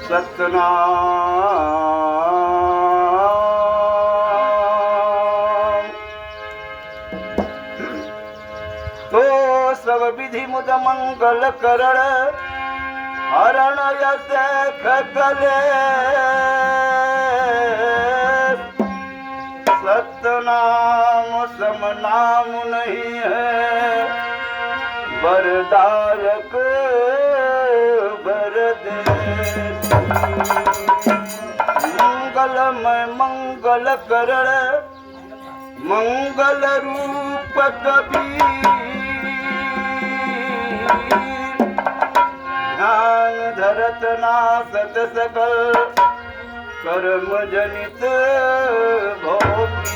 सतनाम। तो सब विधि मुद मंगल करण हरण यश खगले सतनाम सम नाम नहीं है वरदायक वरदे। मंगलमय मंगल करण मंगल रूप कबीर ध्यान धरत नासत सकल कर्म जनित भोगी।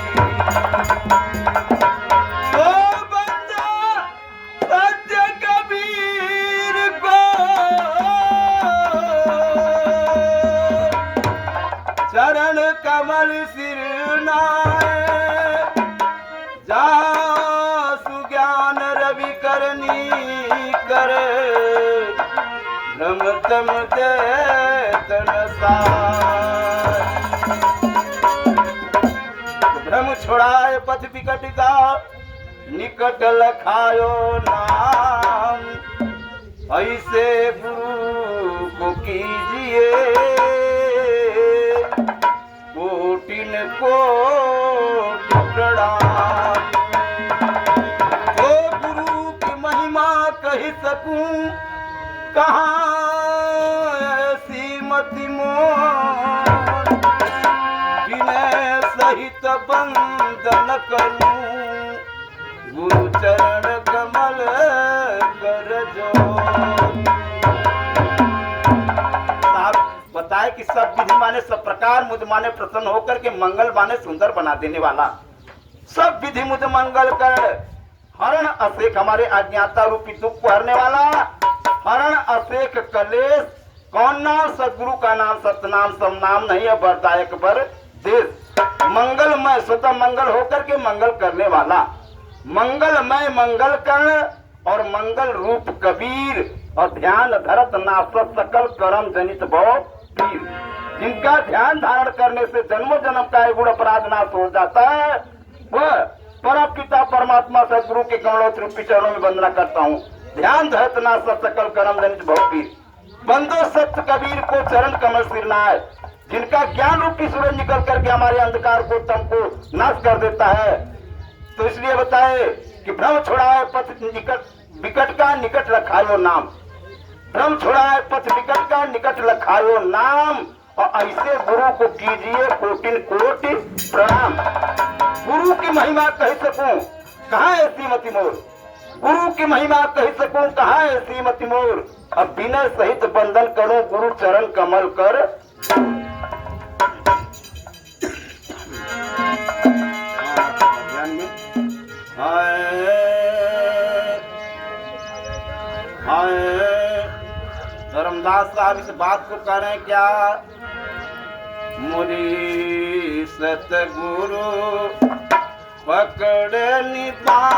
ओ बंदा सत्य कबीर को चरण कमल सिर नाय जा सुज्ञान रवि करनी करे भ्रम तम दे तन सार। भ्रम छोड़ाए पथ विकट का निकट लखायो नाम ऐसे गुरु को कीजिए कोटिन कोटि प्रणाम। ओ गुरु की महिमा कह सकूं कहाँ ऐसी मति मोर विनय सहित बंदन करूं गुरु चरण कमल कर जो। साहब बताए कि सब विधि माने सब प्रकार मुझ माने प्रसन्न होकर के मंगल माने सुंदर बना देने वाला सब विधि मुझ मंगल कर हरण असेख हमारे अज्ञाता रूपी दुख को हरने वाला हरण असेख कलेश कौन नाम सदगुरु का नाम सतनाम सम नाम नहीं है वरदायक वर देश। मंगलमय स्वतः मंगल होकर के मंगल करने वाला मंगलमय मंगल कर्ण और मंगल रूप कबीर और ध्यान धरत नासत सकल कर्म जनित भव पीर। जिनका ध्यान धारण करने से जन्मों जन्म का गुण अपराध नाश हो जाता है वह परम पिता परमात्मा सदगुरु के कमलों रूपी चरणों में वंदना करता हूँ। ध्यान धरत नासत सकल कर्म जनित भव पीर। बंदो सत्य कबीर को चरण कमल सिरनाय जिनका ज्ञान रूपी सूरज निकल करके हमारे अंधकार को तम को नाश कर देता है। तो इसलिए बताए कि भ्रम छोड़ाए पथ निकट विकट का निकट रखायो नाम। भ्रम छोड़ाए पथ विकट का निकट रखायो नाम और ऐसे गुरु को कीजिए कोटिन कोटि प्रणाम। गुरु की महिमा कह सकूं कहाँ है श्रीमती मोर गुरु की महिमा कह सकूं कहाँ है श्रीमती मोर अब विनय सहित बंधन करूं गुरु चरण कमल कर। धर्मदास साहब इस बात को कह रहे हैं क्या मुरी सतगुरु पकड़ निबाह।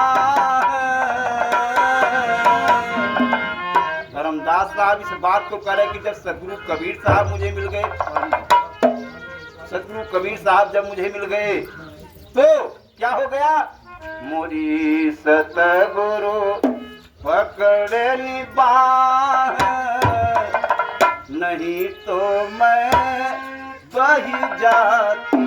धर्मदास साहब इस बात को कह रहे कि जब सतगुरु कबीर साहब मुझे मिल गए सतगुरु कबीर साहब जब मुझे मिल गए तो क्या हो गया मोरी सतगुरु पकड़ निबाह नहीं तो मैं बही जाती।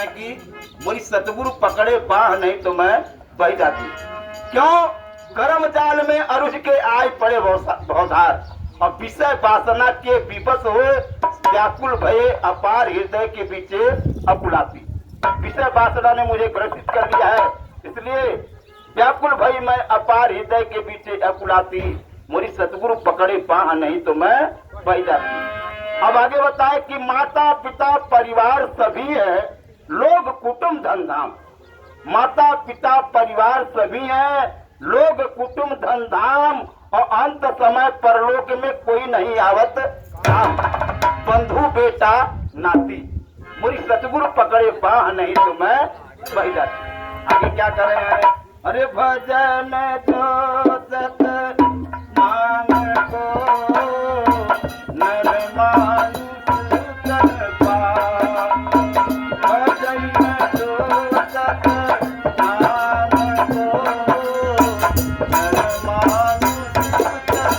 समय की मोरी सतगुरु पकड़े बाह नहीं तो मैं बह जाती। क्यों कर्म जाल में अरुझ के आय पड़े भवधार और विषय वासना के विवश हुए व्याकुल भये अपार हृदय के बीच अकुलाती। विषय वासना ने मुझे ग्रसित कर लिया है, इसलिए व्याकुल भई मैं अपार हृदय के बीच अकुलाती। मोरी सतगुरु पकड़े बाह नहीं तो मैं बह जाती। अब आगे बताए कि माता पिता परिवार सभी है, लोग कुटुंब धन धाम। माता पिता परिवार सभी है, लोग कुटुंब धन धाम और अंत समय परलोक में कोई नहीं आवत काम। बंधु बेटा नाती, मोरी सतगुरु पकड़े बाह नहीं तो मैं बह जाती। आगे क्या कर रहे हैं? अरे भजन जो सत मान को नर मानुष कर पार। भजन जो सत मान को नर मानुष कर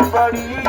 बड़ी